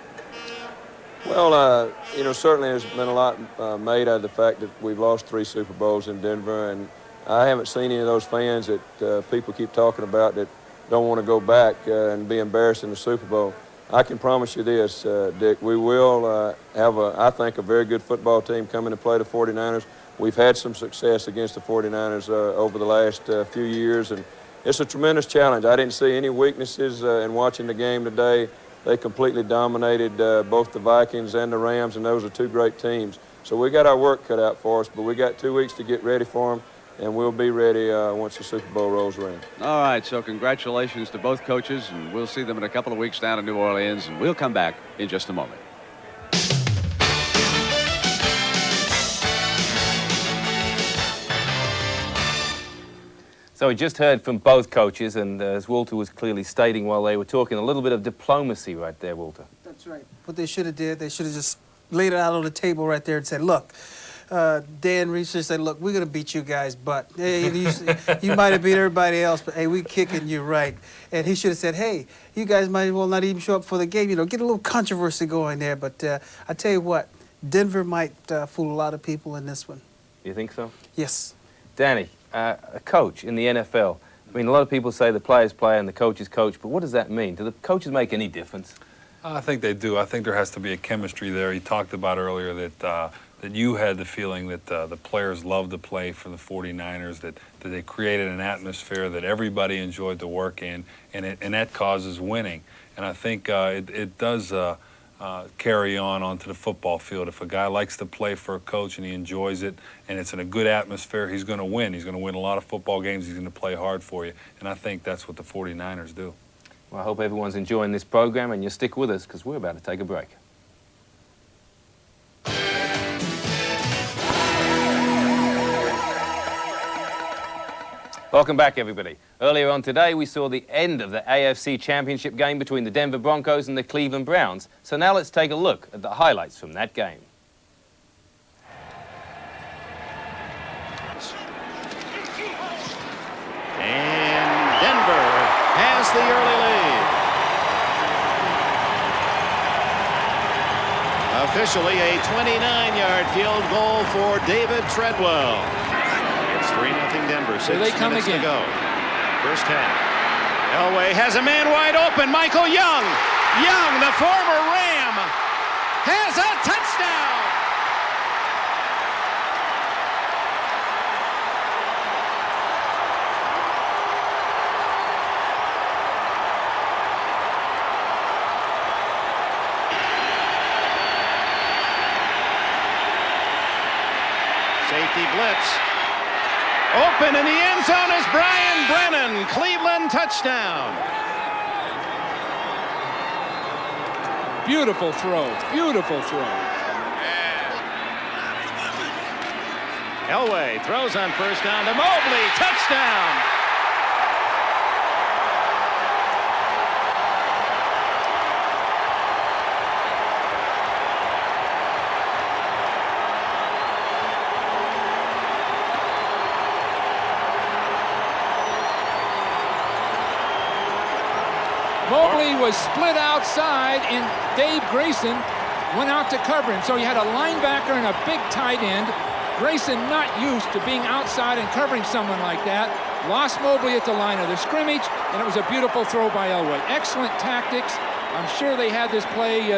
Speaker 13: Well, you know, certainly there's been a lot made out of the fact that we've lost 3 Super Bowls in Denver, and I haven't seen any of those fans that people keep talking about that don't want to go back and be embarrassed in the Super Bowl. I can promise you this, Dick, we will have, I think, a very good football team coming to play the 49ers. We've had some success against the 49ers over the last few years, and it's a tremendous challenge. I didn't see any weaknesses in watching the game today. They completely dominated both the Vikings and the Rams, and those are 2 great teams. So we got our work cut out for us, but we got 2 weeks to get ready for them, and we'll be ready once the Super Bowl rolls around.
Speaker 7: All right, so congratulations to both coaches, and we'll see them in a couple of weeks down in New Orleans, and we'll come back in just a moment.
Speaker 5: So we just heard from both coaches, and as Walter was clearly stating while they were talking, a little bit of diplomacy right there, Walter.
Speaker 4: That's right. What they should have did, they should have just laid it out on the table right there and said, look, Dan Reese said, look, we're going to beat you guys, but hey, you might have beat everybody else, but hey, we kicking you right. And he should have said, hey, you guys might as well not even show up for the game, you know, get a little controversy going there. But I tell you what, Denver might fool a lot of people in this one.
Speaker 5: You think so?
Speaker 4: Yes.
Speaker 5: Danny, a coach in the NFL, I mean, a lot of people say the players play and the coaches coach, but what does that mean? Do the coaches make any difference?
Speaker 6: I think they do. I think there has to be a chemistry there. He talked about earlier that that you had the feeling that the players loved to play for the 49ers, that they created an atmosphere that everybody enjoyed to work in, and that causes winning. And I think it does carry on onto the football field. If a guy likes to play for a coach and he enjoys it and it's in a good atmosphere, he's going to win. He's going to win a lot of football games. He's going to play hard for you. And I think that's what the 49ers do.
Speaker 5: Well, I hope everyone's enjoying this program, and you'll stick with us because we're about to take a break. Welcome back, everybody. Earlier on today, we saw the end of the AFC Championship game between the Denver Broncos and the Cleveland Browns. So now let's take a look at the highlights from that game.
Speaker 14: And Denver has the early lead. Officially a 29-yard field goal for David Treadwell. It's 3-0 Denver. 6 minutes to go. First half. Elway has a man wide open. Michael Young. Young, the former Ram, has a touchdown. Safety blitz. Open in the end zone is Brian Brennan. Cleveland touchdown.
Speaker 2: Beautiful throw. Beautiful throw.
Speaker 14: Elway throws on first down to Mobley. Touchdown.
Speaker 15: Mobley was split outside, and Dave Grayson went out to cover him. So you had a linebacker and a big tight end. Grayson not used to being outside and covering someone like that. Lost Mobley at the line of the scrimmage, and it was a beautiful throw by Elway. Excellent tactics. I'm sure they had this play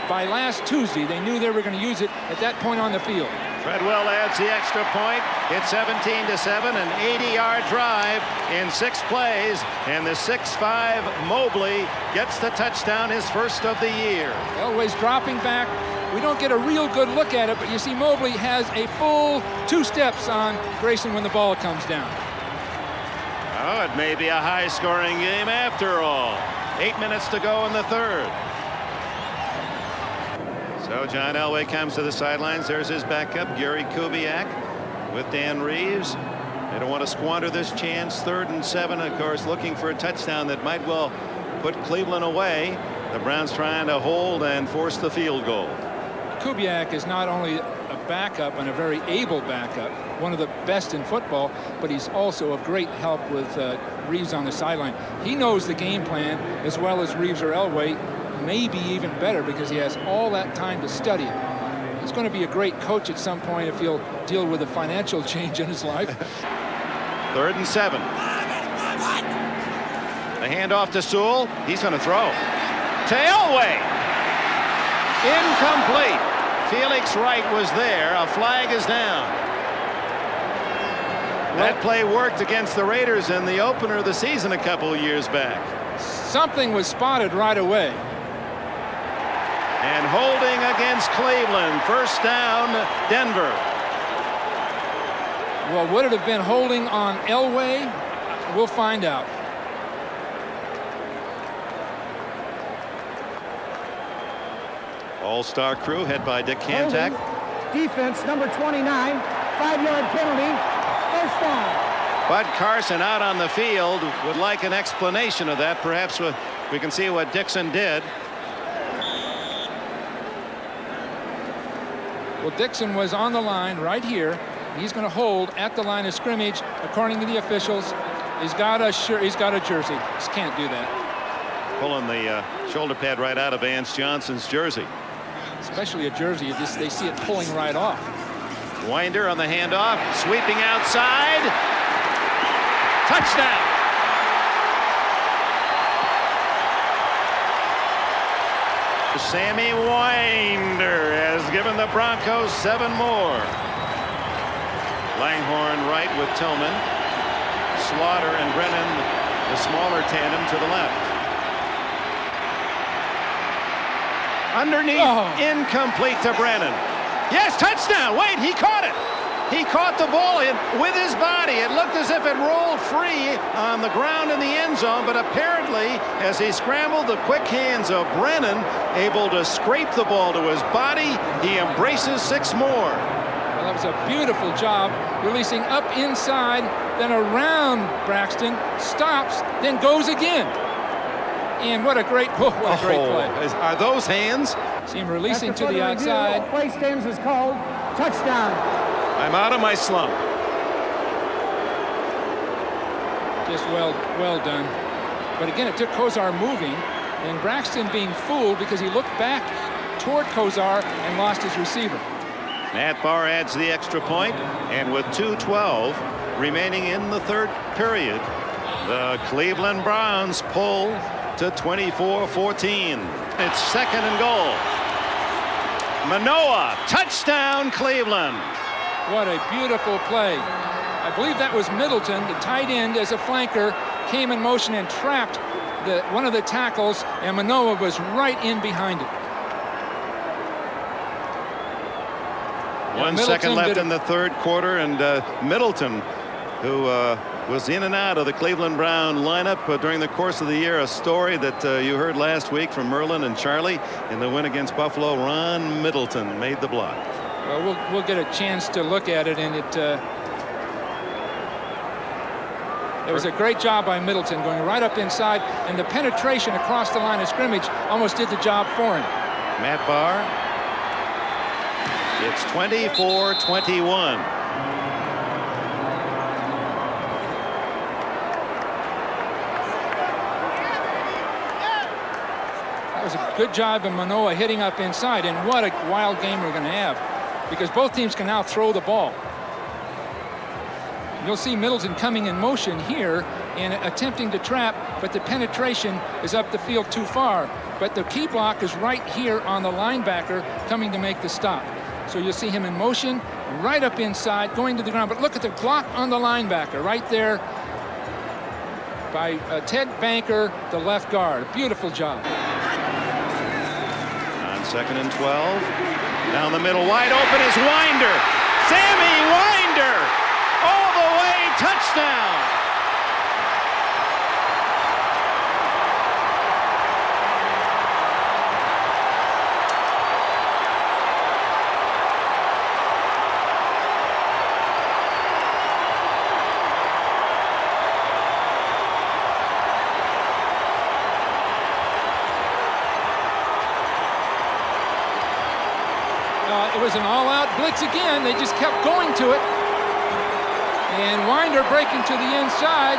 Speaker 15: by last Tuesday. They knew they were going to use it at that point on the field.
Speaker 14: Treadwell adds the extra point. It's 17-7, an 80-yard drive in 6 plays, and the 6'5" Mobley gets the touchdown, his first of the year.
Speaker 15: Elway's dropping back, We don't get a real good look at it, but you see Mobley has a full 2 steps on Grayson when the ball comes down.
Speaker 14: Oh, it may be a high-scoring game after all. 8 minutes to go in the third. So John Elway comes to the sidelines. There's his backup, Gary Kubiak, with Dan Reeves. They don't want to squander this chance. 3rd and 7, of course, looking for a touchdown that might well put Cleveland away. The Browns trying to hold and force the field goal.
Speaker 15: Kubiak is not only a backup and a very able backup, one of the best in football, but he's also a great help with Reeves on the sideline. He knows the game plan as well as Reeves or Elway, maybe even better, because he has all that time to study it. He's going to be a great coach at some point if he'll deal with a financial change in his life.
Speaker 14: 3rd and 7. The handoff to Sewell. He's going to throw. To Elway. Incomplete. Felix Wright was there. A flag is down. That play worked against the Raiders in the opener of the season a couple years back.
Speaker 15: Something was spotted right away.
Speaker 14: And holding against Cleveland. 1st down, Denver.
Speaker 15: Well, would it have been holding on Elway? We'll find out.
Speaker 14: All-star crew head by Dick Cantak.
Speaker 16: Defense number 29, 5-yard penalty, 1st down.
Speaker 14: Bud Carson out on the field would like an explanation of that. Perhaps we can see what Dixon did.
Speaker 15: Well, Dixon was on the line right here. He's going to hold at the line of scrimmage, according to the officials. He's got a shirt. He's got a jersey. Just can't do that.
Speaker 14: Pulling the shoulder pad right out of Vance Johnson's jersey.
Speaker 15: Especially a jersey, they see it pulling right off.
Speaker 14: Winder on the handoff, sweeping outside. Touchdown. Sammy Winder has given the Broncos 7 more. Langhorne right with Tillman. Slaughter and Brennan, the smaller tandem, to the left. Underneath, incomplete to Brennan. Yes, touchdown. Wait, he caught it. He caught the ball in with his body. It looked as if it rolled free on the ground in the end zone, but apparently, as he scrambled, the quick hands of Brennan, able to scrape the ball to his body, he embraces 6 more.
Speaker 15: Well, that was a beautiful job, releasing up inside, then around Braxton, stops, then goes again. And what a great play.
Speaker 14: Are those hands?
Speaker 15: See him releasing to the outside.
Speaker 16: Play stands is called. Touchdown.
Speaker 14: I'm out of my slump.
Speaker 15: Just well done. But again, it took Kozar moving, and Braxton being fooled because he looked back toward Kozar and lost his receiver.
Speaker 14: Matt Barr adds the extra point, and with 2:12 remaining in the 3rd period, the Cleveland Browns pull to 24-14. It's 2nd and goal. Manoah, touchdown Cleveland.
Speaker 15: What a beautiful play. I believe that was Middleton, the tight end, as a flanker, came in motion and trapped one of the tackles, and Manoah was right in behind it.
Speaker 14: 1 second left in the 3rd quarter, and Middleton, who was in and out of the Cleveland Brown lineup during the course of the year, a story that you heard last week from Merlin and Charlie in the win against Buffalo. Ron Middleton made the block.
Speaker 15: Well, we'll get a chance to look at it, and it was a great job by Middleton, going right up inside, and the penetration across the line of scrimmage almost did the job for him.
Speaker 14: Matt Barr. It's 24-21.
Speaker 15: That was a good job of Manoah hitting up inside, and what a wild game we're going to have, because both teams can now throw the ball. You'll see Middleton coming in motion here and attempting to trap, but the penetration is up the field too far. But the key block is right here on the linebacker coming to make the stop. So you'll see him in motion, right up inside, going to the ground. But look at the block on the linebacker right there by Ted Banker, the left guard. Beautiful job.
Speaker 14: On 2nd and 12. Down the middle, wide open is Winder. Sammy Winder, all the way, touchdown.
Speaker 15: It was an all-out blitz again. They just kept going to it. And Winder breaking to the inside.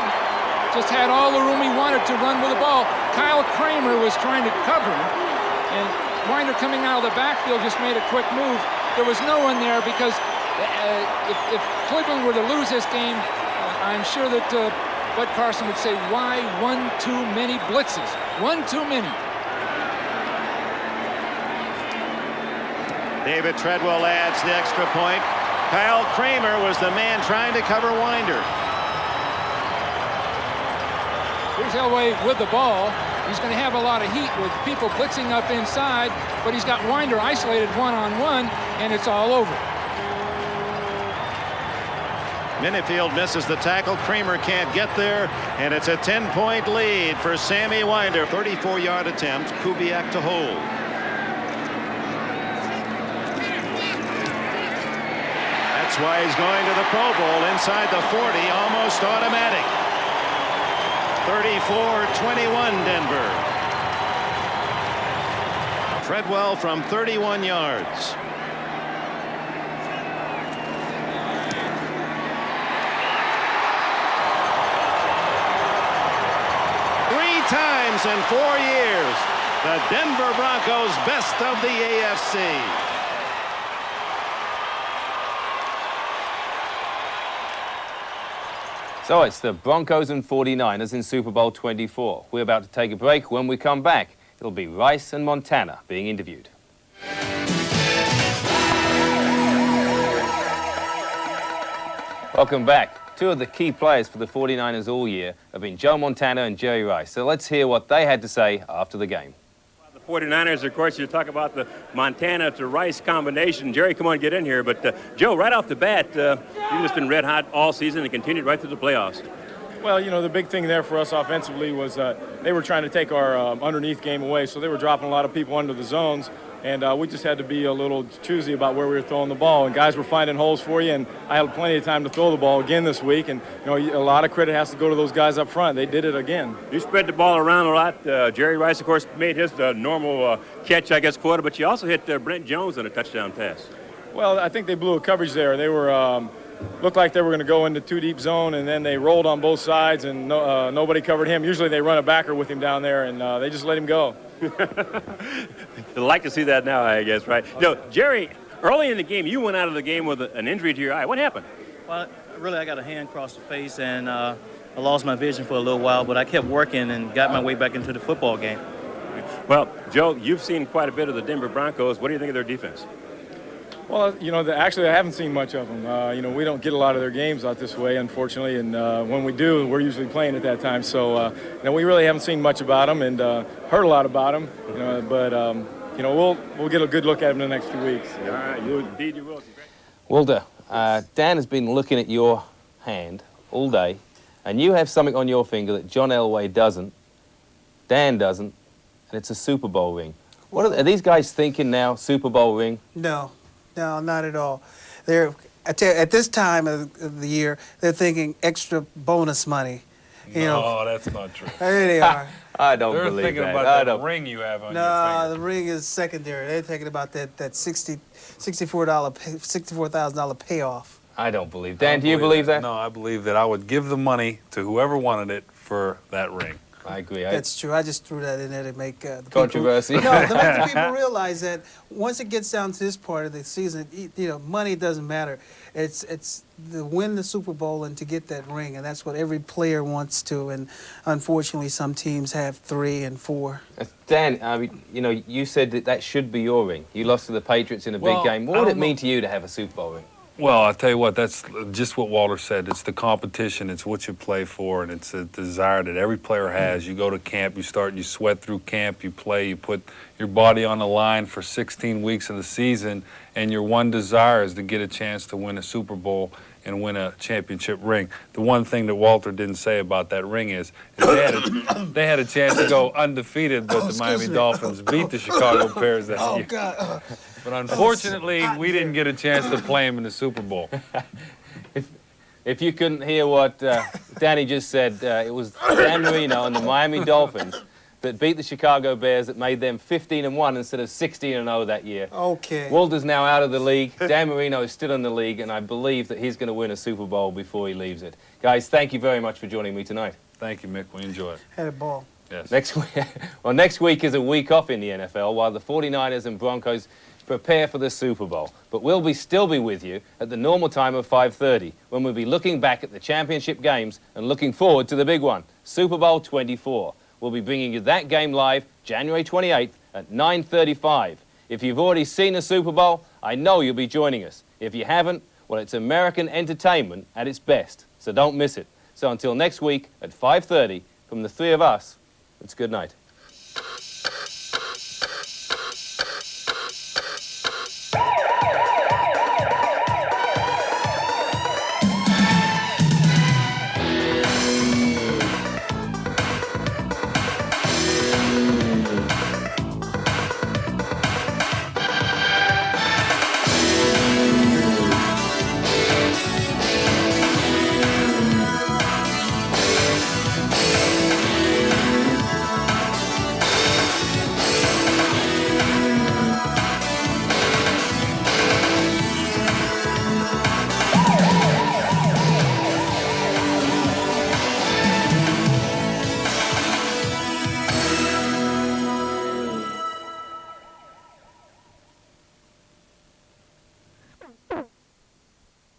Speaker 15: Just had all the room he wanted to run with the ball. Kyle Kramer was trying to cover him. And Winder coming out of the backfield just made a quick move. There was no one there because if Cleveland were to lose this game, I'm sure that Bud Carson would say, why one too many blitzes? One too many.
Speaker 14: David Treadwell adds the extra point. Kyle Kramer was the man trying to cover Winder.
Speaker 15: Here's Elway with the ball. He's going to have a lot of heat with people blitzing up inside, but he's got Winder isolated one-on-one, and it's all over.
Speaker 14: Minifield misses the tackle. Kramer can't get there, and it's a 10-point lead for Sammy Winder. 34-yard attempt. Kubiak to hold. That's why he's going to the Pro Bowl inside the 40, almost automatic. 34-21 Denver. Treadwell from 31 yards. Three times in 4 years, the Denver Broncos best of the AFC.
Speaker 5: So it's the Broncos and 49ers in Super Bowl 24. We're about to take a break. When we come back, it'll be Rice and Montana being interviewed. Welcome back. Two of the key players for the 49ers all year have been Joe Montana and Jerry Rice. So let's hear what they had to say after the game.
Speaker 10: The 49ers, of course, you talk about the Montana to Rice combination. Jerry, come on, get in here. But, Joe, right off the bat, you've just been red hot all season and continued right through the playoffs.
Speaker 17: Well, you know, the big thing there for us offensively was they were trying to take our underneath game away, so they were dropping a lot of people under the zones, and we just had to be a little choosy about where we were throwing the ball, and guys were finding holes for you, and I had plenty of time to throw the ball again this week, and, you know, a lot of credit has to go to those guys up front. They did it again.
Speaker 10: You spread the ball around a lot. Jerry Rice, of course, made his normal catch, I guess, quarter, but you also hit Brent Jones on a touchdown pass.
Speaker 17: Well, I think they blew a coverage there. They were looked like they were going to go into two deep zone, and then they rolled on both sides, and nobody covered him. Usually they run a backer with him down there, and they just let him go.
Speaker 10: You'd like to see that now, I guess, right? No, Jerry, early in the game, you went out of the game with an injury to your eye. What happened?
Speaker 18: Well, really, I got a hand across the face, and I lost my vision for a little while, but I kept working and got my way back into the football game.
Speaker 10: Well, Joe, you've seen quite a bit of the Denver Broncos. What do you think of their defense?
Speaker 17: Well, you know, actually, I haven't seen much of them. You know, we don't get a lot of their games out this way, unfortunately, and when we do, we're usually playing at that time. So, you know, we really haven't seen much about them and heard a lot about them. You know, but you know, we'll get a good look at them in the next few weeks.
Speaker 10: All right, indeed you will.
Speaker 5: Walter, Dan has been looking at your hand all day, and you have something on your finger that John Elway doesn't, Dan doesn't, and it's a Super Bowl ring. What are these guys thinking now? Super Bowl ring?
Speaker 4: No. No, not at all. At this time of the year, they're thinking extra bonus money. You know,
Speaker 6: that's not true.
Speaker 4: There they are.
Speaker 5: I don't
Speaker 6: They're
Speaker 5: believe
Speaker 6: thinking
Speaker 5: that.
Speaker 6: about that ring you have on your finger.
Speaker 4: No, the ring is secondary. They're thinking about that $64,000 payoff.
Speaker 5: I don't believe. Dan, do you believe that?
Speaker 6: No, I believe that I would give the money to whoever wanted it for that ring.
Speaker 5: I agree.
Speaker 4: That's true. I just threw that in there to make the
Speaker 5: controversy.
Speaker 4: People, no, to make the people realize that once it gets down to this part of the season, you know, money doesn't matter. It's to win the Super Bowl and to get that ring, and that's what every player wants to. And unfortunately, some teams have 3 and 4.
Speaker 5: Dan, you know, you said that should be your ring. You lost to the Patriots in a big game. What would it mean to you to have a Super Bowl ring?
Speaker 6: Well, I'll tell you what, that's just what Walter said. It's the competition, it's what you play for, and it's a desire that every player has. You go to camp, you start, you sweat through camp, you play, you put your body on the line for 16 weeks of the season, and your one desire is to get a chance to win a Super Bowl and win a championship ring. The one thing that Walter didn't say about that ring is they had a chance to go undefeated, but the Miami Dolphins beat the Chicago Bears that year.
Speaker 4: God.
Speaker 6: But unfortunately, we didn't get a chance to play him in the Super Bowl.
Speaker 5: If you couldn't hear what Danny just said, it was Dan Marino and the Miami Dolphins that beat the Chicago Bears that made them 15-1 instead of 16-0 that year.
Speaker 4: Okay.
Speaker 5: Walter's now out of the league. Dan Marino is still in the league, and I believe that he's going to win a Super Bowl before he leaves it. Guys, thank you very much for joining me tonight.
Speaker 6: Thank you, Mick. We enjoy it.
Speaker 4: Had a ball.
Speaker 6: Yes.
Speaker 5: Next week is a week off in the NFL while the 49ers and Broncos prepare for the Super Bowl. But we'll still be with you at the normal time of 5:30 when we'll be looking back at the championship games and looking forward to the big one, Super Bowl 24. We'll be bringing you that game live January 28th at 9:35. If you've already seen the Super Bowl, I know you'll be joining us. If you haven't, well, it's American entertainment at its best, so don't miss it. So until next week at 5:30, from the three of us, it's good night.